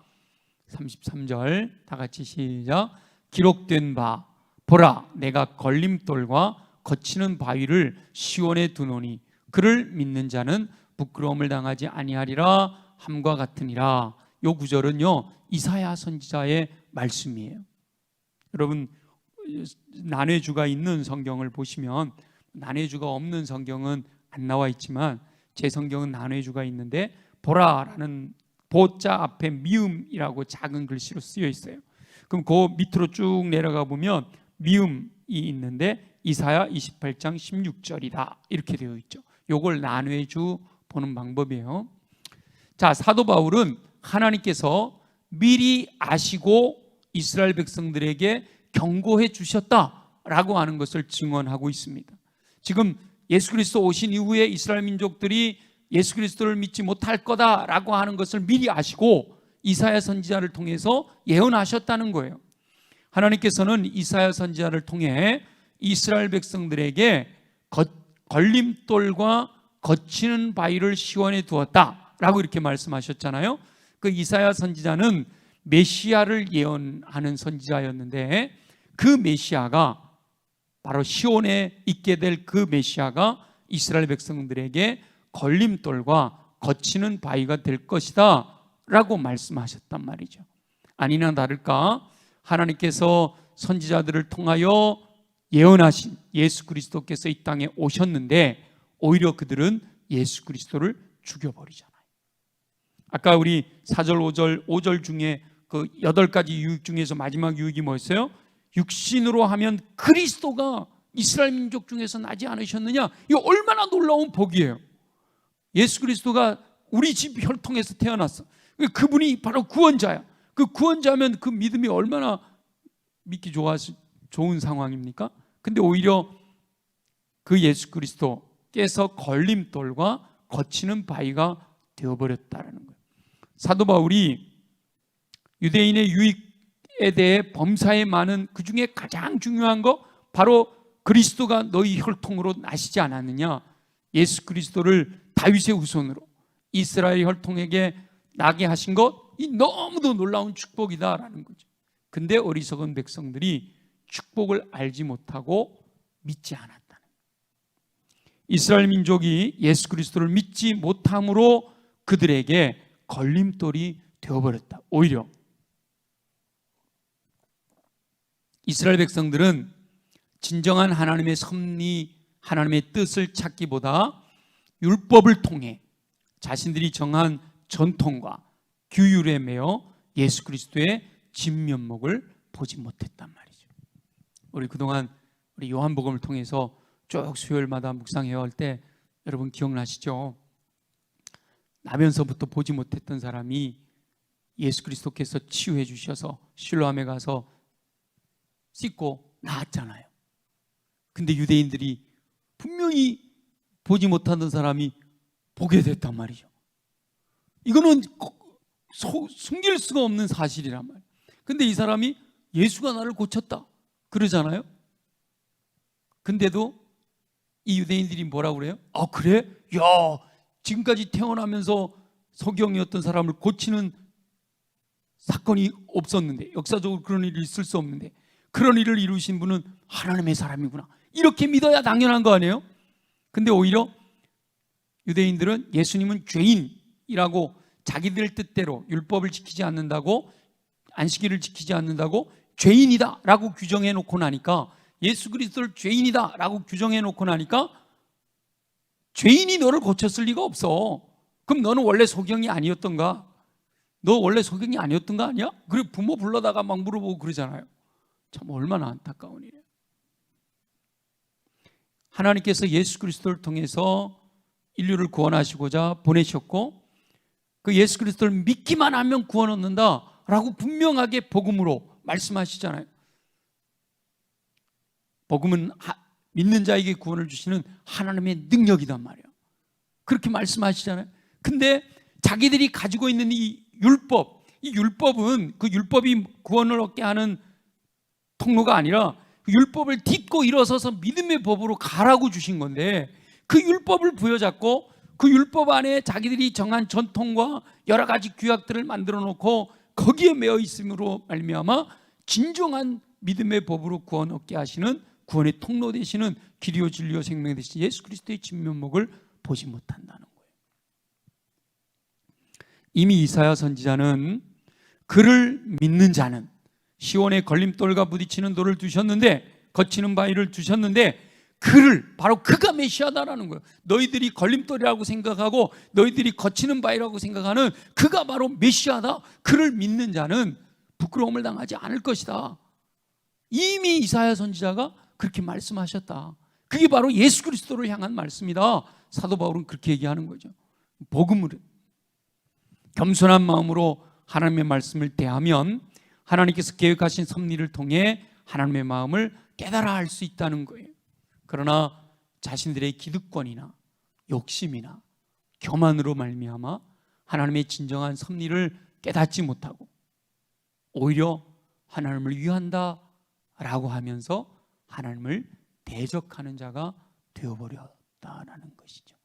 33절 다 같이 시작. 기록된 바 보라 내가 걸림돌과 거치는 바위를 시온에 두노니 그를 믿는 자는 부끄러움을 당하지 아니하리라 함과 같으니라. 요 구절은요 이사야 선지자의 말씀이에요. 여러분 난회주가 있는 성경을 보시면 난회주가 없는 성경은 안 나와 있지만 제 성경은 난회주가 있는데 보라라는 보자 앞에 미음이라고 작은 글씨로 쓰여 있어요. 그럼 그 밑으로 쭉 내려가 보면 미음이 있는데 이사야 28장 16절이다 이렇게 되어 있죠. 요걸 난회주 보는 방법이에요. 자, 사도 바울은 하나님께서 미리 아시고 이스라엘 백성들에게 경고해 주셨다라고 하는 것을 증언하고 있습니다. 지금 예수 그리스도 오신 이후에 이스라엘 민족들이 예수 그리스도를 믿지 못할 거다라고 하는 것을 미리 아시고 이사야 선지자를 통해서 예언하셨다는 거예요. 하나님께서는 이사야 선지자를 통해 이스라엘 백성들에게 걸림돌과 거치는 바위를 시온에 두었다라고 이렇게 말씀하셨잖아요. 그 이사야 선지자는 메시아를 예언하는 선지자였는데 그 메시아가 바로 시온에 있게 될 그 메시아가 이스라엘 백성들에게 걸림돌과 거치는 바위가 될 것이다 라고 말씀하셨단 말이죠. 아니나 다를까 하나님께서 선지자들을 통하여 예언하신 예수 그리스도께서 이 땅에 오셨는데 오히려 그들은 예수 그리스도를 죽여버리잖아요. 아까 우리 4절 5절 중에 그 8가지 유익 중에서 마지막 유익이 뭐였어요? 육신으로 하면 그리스도가 이스라엘 민족 중에서 나지 않으셨느냐? 이거 얼마나 놀라운 복이에요. 예수 그리스도가 우리 집 혈통에서 태어났어. 그분이 바로 구원자야. 그 구원자면 그 믿음이 얼마나 믿기 좋은 상황입니까? 근데 오히려 그 예수 그리스도께서 걸림돌과 거치는 바위가 되어버렸다는 거예요. 사도 바울이 유대인의 유익에 대해 범사에 많은 그 중에 가장 중요한 거 바로 그리스도가 너희 혈통으로 나시지 않았느냐? 예수 그리스도를 다윗의 후손으로 이스라엘 혈통에게 나게 하신 것, 이 너무도 놀라운 축복이다라는 거죠. 근데 어리석은 백성들이 축복을 알지 못하고 믿지 않았다는 거예요. 이스라엘 민족이 예수 그리스도를 믿지 못함으로 그들에게 걸림돌이 되어버렸다. 오히려 이스라엘 백성들은 진정한 하나님의 섭리, 하나님의 뜻을 찾기보다 율법을 통해 자신들이 정한 전통과 규율에 매여 예수 그리스도의 진면목을 보지 못했단 말이죠. 우리 그동안 우리 요한복음을 통해서 쭉 수요일마다 묵상해야 할 때 여러분 기억나시죠? 나면서부터 보지 못했던 사람이 예수 그리스도께서 치유해 주셔서 실로암에 가서 씻고 나았잖아요. 근데 유대인들이 분명히 보지 못하던 사람이 보게 됐단 말이죠. 이거는 숨길 수가 없는 사실이란 말이에요. 근데 이 사람이 예수가 나를 고쳤다 그러잖아요. 근데도 이 유대인들이 뭐라고 그래요? 아 그래? 야 지금까지 태어나면서 소경이었던 사람을 고치는 사건이 없었는데, 역사적으로 그런 일이 있을 수 없는데 그런 일을 이루신 분은 하나님의 사람이구나, 이렇게 믿어야 당연한 거 아니에요? 근데 오히려 유대인들은 예수님은 죄인이라고 자기들 뜻대로 율법을 지키지 않는다고, 안식일을 지키지 않는다고 죄인이다 라고 규정해 놓고 나니까, 예수 그리스도를 죄인이다 라고 규정해 놓고 나니까 죄인이 너를 고쳤을 리가 없어. 그럼 너는 원래 소경이 아니었던가? 너 원래 소경이 아니었던 거 아니야? 그래 부모 불러다가 막 물어보고 그러잖아요. 참 얼마나 안타까운 일이에요. 하나님께서 예수 그리스도를 통해서 인류를 구원하시고자 보내셨고, 그 예수 그리스도를 믿기만 하면 구원 얻는다 라고 분명하게 복음으로 말씀하시잖아요. 복음은 믿는 자에게 구원을 주시는 하나님의 능력이단 말이에요. 그렇게 말씀하시잖아요. 근데 자기들이 가지고 있는 이 율법, 이 율법은 그 율법이 구원을 얻게 하는 통로가 아니라 그 율법을 딛고 일어서서 믿음의 법으로 가라고 주신 건데, 그 율법을 부여잡고 그 율법 안에 자기들이 정한 전통과 여러 가지 규약들을 만들어 놓고 거기에 매여 있음으로 말미암아 진정한 믿음의 법으로 구원 얻게 하시는 구원의 통로 되시는 길이요 진리요 생명 되신 예수 그리스도의 진면목을 보지 못한다는 거예요. 이미 이사야 선지자는 그를 믿는 자는 시온의 걸림돌과 부딪히는 돌을 두셨는데, 거치는 바위를 두셨는데, 그를, 바로 그가 메시아다라는 거예요. 너희들이 걸림돌이라고 생각하고 너희들이 거치는 바위라고 생각하는 그가 바로 메시아다. 그를 믿는 자는 부끄러움을 당하지 않을 것이다. 이미 이사야 선지자가 그렇게 말씀하셨다. 그게 바로 예수 그리스도를 향한 말씀이다. 사도 바울은 그렇게 얘기하는 거죠. 복음을 겸손한 마음으로 하나님의 말씀을 대하면 하나님께서 계획하신 섭리를 통해 하나님의 마음을 깨달아 알 수 있다는 거예요. 그러나 자신들의 기득권이나 욕심이나 교만으로 말미암아 하나님의 진정한 섭리를 깨닫지 못하고 오히려 하나님을 위한다라고 하면서 하나님을 대적하는 자가 되어버렸다라는 것이죠.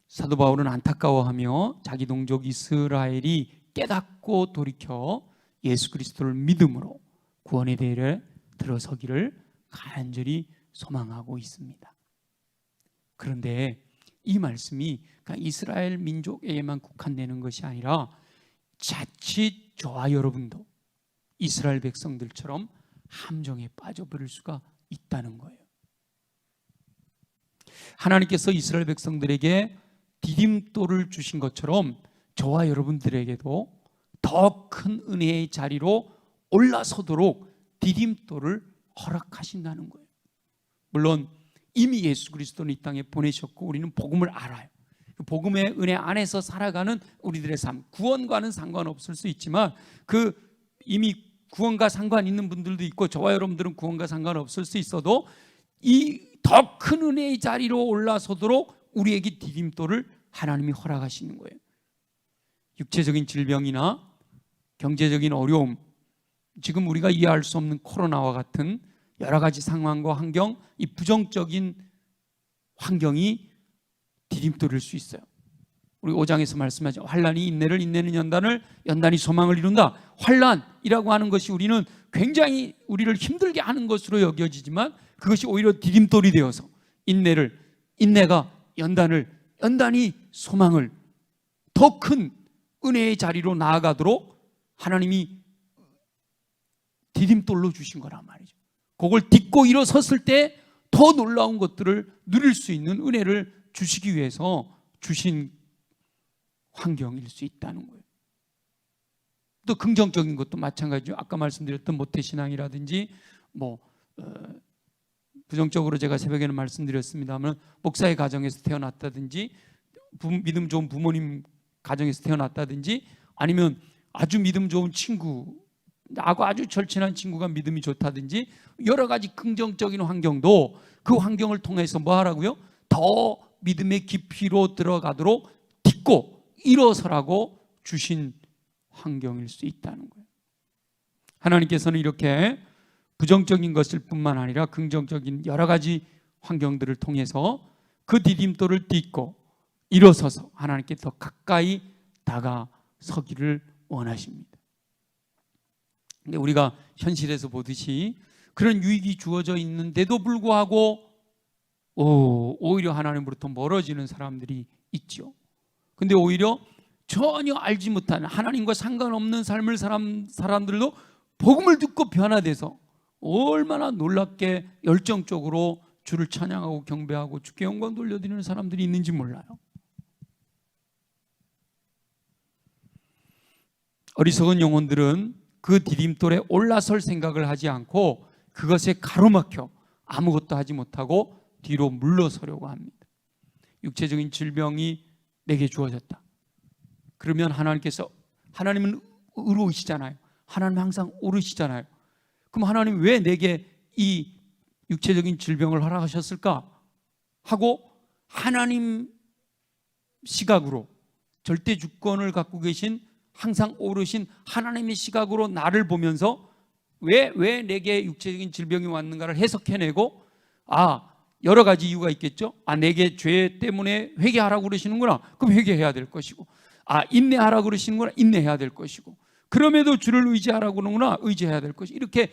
사도 바울은 안타까워하며 자기 동족 이스라엘이 깨닫고 돌이켜 예수 그리스도를 믿음으로 구원의 대열에 들어서기를 간절히 소망하고 있습니다. 그런데 이 말씀이 이스라엘 민족에게만 국한되는 것이 아니라 자칫 저와 여러분도 이스라엘 백성들처럼 함정에 빠져버릴 수가 있다는 거예요. 하나님께서 이스라엘 백성들에게 디딤돌을 주신 것처럼 저와 여러분들에게도 더 큰 은혜의 자리로 올라서도록 디딤돌을 허락하신다는 거예요. 물론 이미 예수 그리스도는 이 땅에 보내셨고 우리는 복음을 알아요. 복음의 은혜 안에서 살아가는 우리들의 삶, 구원과는 상관없을 수 있지만 그 이미 구원과 상관 있는 분들도 있고 저와 여러분들은 구원과 상관없을 수 있어도 이 더 큰 은혜의 자리로 올라서도록 우리에게 디딤돌을 하나님이 허락하시는 거예요. 육체적인 질병이나 경제적인 어려움, 지금 우리가 이해할 수 없는 코로나와 같은 여러 가지 상황과 환경, 이 부정적인 환경이 디딤돌일 수 있어요. 우리 5장에서 말씀하죠. 환난이 인내를, 인내는 연단을, 연단이 소망을 이룬다. 환난이라고 하는 것이 우리는 굉장히 우리를 힘들게 하는 것으로 여겨지지만 그것이 오히려 디딤돌이 되어서 인내가 연단을, 연단이 소망을 더 큰 은혜의 자리로 나아가도록 하나님이 디딤돌로 주신 거란 말이죠. 그걸 딛고 일어섰을 때 더 놀라운 것들을 누릴 수 있는 은혜를 주시기 위해서 주신 환경일 수 있다는 거예요. 또 긍정적인 것도 마찬가지죠. 아까 말씀드렸던 모태신앙이라든지 부정적으로 제가 새벽에는 말씀드렸습니다만 목사의 가정에서 태어났다든지 믿음 좋은 부모님 가정에서 태어났다든지 아니면 아주 믿음 좋은 친구, 나하고 아주 절친한 친구가 믿음이 좋다든지 여러 가지 긍정적인 환경도 그 환경을 통해서 뭐 하라고요? 더 믿음의 깊이로 들어가도록 딛고 일어서라고 주신 환경일 수 있다는 거예요. 하나님께서는 이렇게 부정적인 것일 뿐만 아니라 긍정적인 여러 가지 환경들을 통해서 그 디딤돌을 딛고 일어서서 하나님께 더 가까이 다가서기를 원하십니다. 근데 우리가 현실에서 보듯이 그런 유익이 주어져 있는데도 불구하고 오히려 하나님으로부터 멀어지는 사람들이 있죠. 근데 오히려 전혀 알지 못하는 하나님과 상관없는 삶을 사람들도 복음을 듣고 변화돼서 얼마나 놀랍게 열정적으로 주를 찬양하고 경배하고 주께 영광 돌려드리는 사람들이 있는지 몰라요. 어리석은 영혼들은 그 디딤돌에 올라설 생각을 하지 않고 그것에 가로막혀 아무것도 하지 못하고 뒤로 물러서려고 합니다. 육체적인 질병이 내게 주어졌다. 그러면 하나님은 의로우시잖아요. 하나님 항상 옳으시잖아요. 그럼 하나님 왜 내게 이 육체적인 질병을 허락하셨을까? 하고 하나님 시각으로 절대 주권을 갖고 계신 항상 옳으신 하나님의 시각으로 나를 보면서 왜 내게 육체적인 질병이 왔는가를 해석해내고 여러 가지 이유가 있겠죠. 내게 죄 때문에 회개하라고 그러시는구나. 그럼 회개해야 될 것이고, 인내하라고 그러시는구나. 인내해야 될 것이고, 그럼에도 주를 의지하라고 그러는구나. 의지해야 될 것이고, 이렇게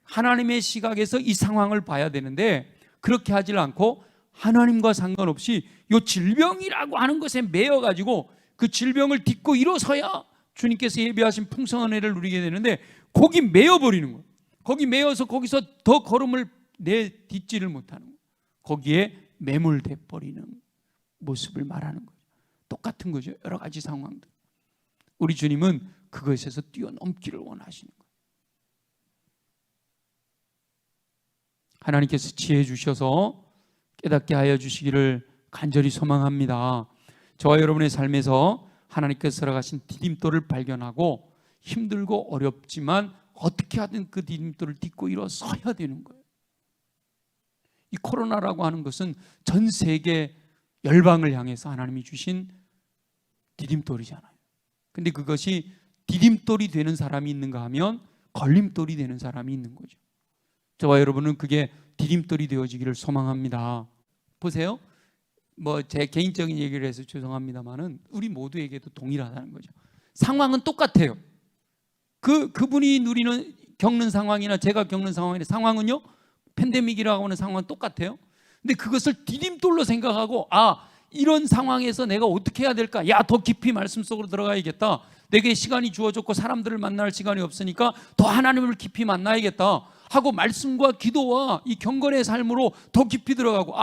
하나님의 시각에서 이 상황을 봐야 되는데, 그렇게 하질 않고 하나님과 상관없이 이 질병이라고 하는 것에 매여가지고 그 질병을 딛고 일어서야 주님께서 예비하신 풍성한 은혜를 누리게 되는데, 거기 매여버리는 거예요. 거기 매여서 거기서 더 걸음을 내딛지를 못하는 거예요. 거기에 매몰돼 버리는 모습을 말하는 거죠. 똑같은 거죠. 여러 가지 상황들. 우리 주님은 그것에서 뛰어넘기를 원하시는 거예요. 하나님께서 지혜 주셔서 깨닫게 하여 주시기를 간절히 소망합니다. 저와 여러분의 삶에서 하나님께서 살아가신 디딤돌을 발견하고 힘들고 어렵지만 어떻게 하든 그 디딤돌을 딛고 일어서야 되는 거예요. 이 코로나라고 하는 것은 전 세계 열방을 향해서 하나님이 주신 디딤돌이잖아요. 근데 그것이 디딤돌이 되는 사람이 있는가 하면 걸림돌이 되는 사람이 있는 거죠. 저와 여러분은 그게 디딤돌이 되어지기를 소망합니다. 보세요. 제 개인적인 얘기를 해서 죄송합니다만은 우리 모두에게도 동일하다는 거죠. 상황은 똑같아요. 그분이 겪는 상황이나 제가 겪는 상황은요, 팬데믹이라고 하는 상황은 똑같아요. 근데 그것을 디딤돌로 생각하고 이런 상황에서 내가 어떻게 해야 될까? 더 깊이 말씀 속으로 들어가야겠다. 내게 시간이 주어졌고 사람들을 만날 시간이 없으니까 더 하나님을 깊이 만나야겠다 하고 말씀과 기도와 이 경건의 삶으로 더 깊이 들어가고,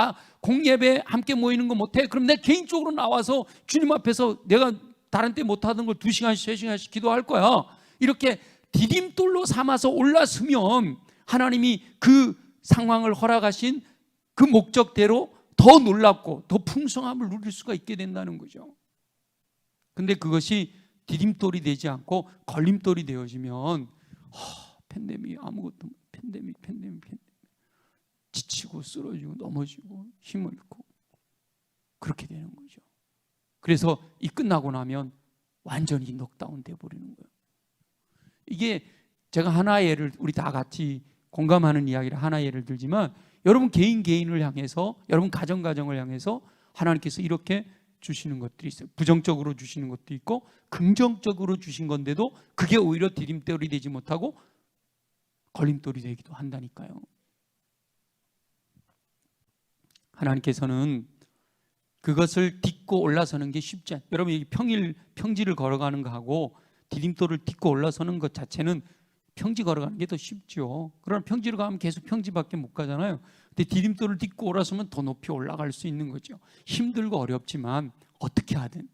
공예배 함께 모이는 거 못해? 그럼 내 개인적으로 나와서 주님 앞에서 내가 다른 때 못하던 걸 2시간씩 3시간씩 기도할 거야. 이렇게 디딤돌로 삼아서 올라서면 하나님이 그 상황을 허락하신 그 목적대로 더 놀랍고 더 풍성함을 누릴 수가 있게 된다는 거죠. 근데 그것이 디딤돌이 되지 않고 걸림돌이 되어지면 팬데믹 아무것도 팬데믹 지치고 쓰러지고 넘어지고 힘을 잃고 그렇게 되는 거죠. 그래서 이 끝나고 나면 완전히 넉다운 돼 버리는 거예요. 이게 제가 하나의 예를, 우리 다 같이 공감하는 이야기를 하나의 예를 들지만, 여러분 개인을 향해서, 여러분 가정을 향해서 하나님께서 이렇게 주시는 것들이 있어요. 부정적으로 주시는 것도 있고 긍정적으로 주신 건데도 그게 오히려 디딤돌이 되지 못하고 걸림돌이 되기도 한다니까요. 하나님께서는 그것을 딛고 올라서는 게 쉽지 않아요. 여러분, 이 평지를 걸어가는 거하고 디딤돌을 딛고 올라서는 것 자체는 평지 걸어가는 게 더 쉽죠. 그러나 평지로 가면 계속 평지밖에 못 가잖아요. 근데 디딤돌을 딛고 올라서면 더 높이 올라갈 수 있는 거죠. 힘들고 어렵지만 어떻게 하든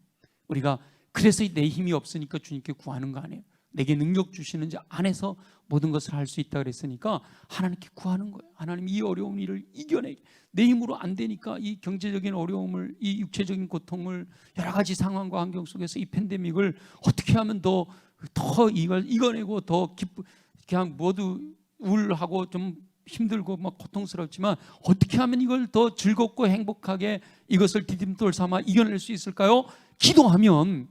우리가, 그래서 내 힘이 없으니까 주님께 구하는 거 아니에요. 내게 능력 주시는 자 안에서 모든 것을 할 수 있다 그랬으니까 하나님께 구하는 거예요. 하나님, 이 어려운 일을 이겨내게. 내 힘으로 안 되니까 이 경제적인 어려움을, 이 육체적인 고통을, 여러 가지 상황과 환경 속에서 이 팬데믹을 어떻게 하면 더 이걸 이겨내고 더 그냥 모두 우울하고 좀 힘들고 막 고통스럽지만 어떻게 하면 이걸 더 즐겁고 행복하게 이것을 디딤돌 삼아 이겨낼 수 있을까요? 기도하면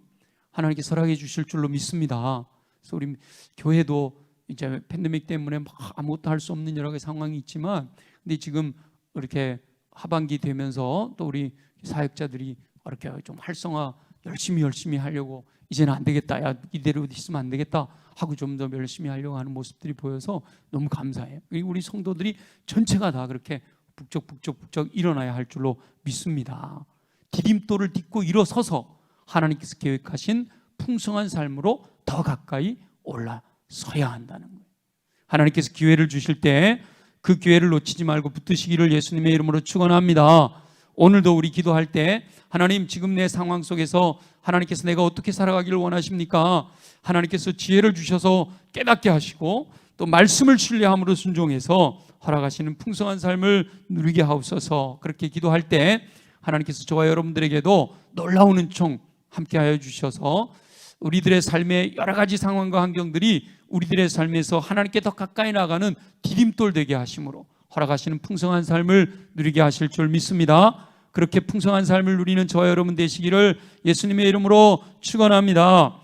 하나님께 허락해 주실 줄로 믿습니다. 그래서 우리 교회도 이제 팬데믹 때문에 막 아무것도 할 수 없는 여러 가지 상황이 있지만, 근데 지금 이렇게 하반기 되면서 또 우리 사역자들이 이렇게 좀 활성화 열심히 하려고, 이제는 안 되겠다, 야 이대로 있으면 안 되겠다 하고 좀 더 열심히 하려고 하는 모습들이 보여서 너무 감사해요. 우리 성도들이 전체가 다 그렇게 북적북적 일어나야 할 줄로 믿습니다. 디딤돌을 딛고 일어서서 하나님께서 계획하신 풍성한 삶으로 더 가까이 올라서야 한다는 거예요. 하나님께서 기회를 주실 때 그 기회를 놓치지 말고 붙드시기를 예수님의 이름으로 축원합니다. 오늘도 우리 기도할 때, 하나님, 지금 내 상황 속에서 하나님께서 내가 어떻게 살아가기를 원하십니까? 하나님께서 지혜를 주셔서 깨닫게 하시고 또 말씀을 신뢰함으로 순종해서 허락하시는 풍성한 삶을 누리게 하옵소서. 그렇게 기도할 때 하나님께서 저와 여러분들에게도 놀라운 은총 함께하여 주셔서 우리들의 삶의 여러 가지 상황과 환경들이 우리들의 삶에서 하나님께 더 가까이 나가는 디딤돌 되게 하심으로 허락하시는 풍성한 삶을 누리게 하실 줄 믿습니다. 그렇게 풍성한 삶을 누리는 저와 여러분 되시기를 예수님의 이름으로 축원합니다.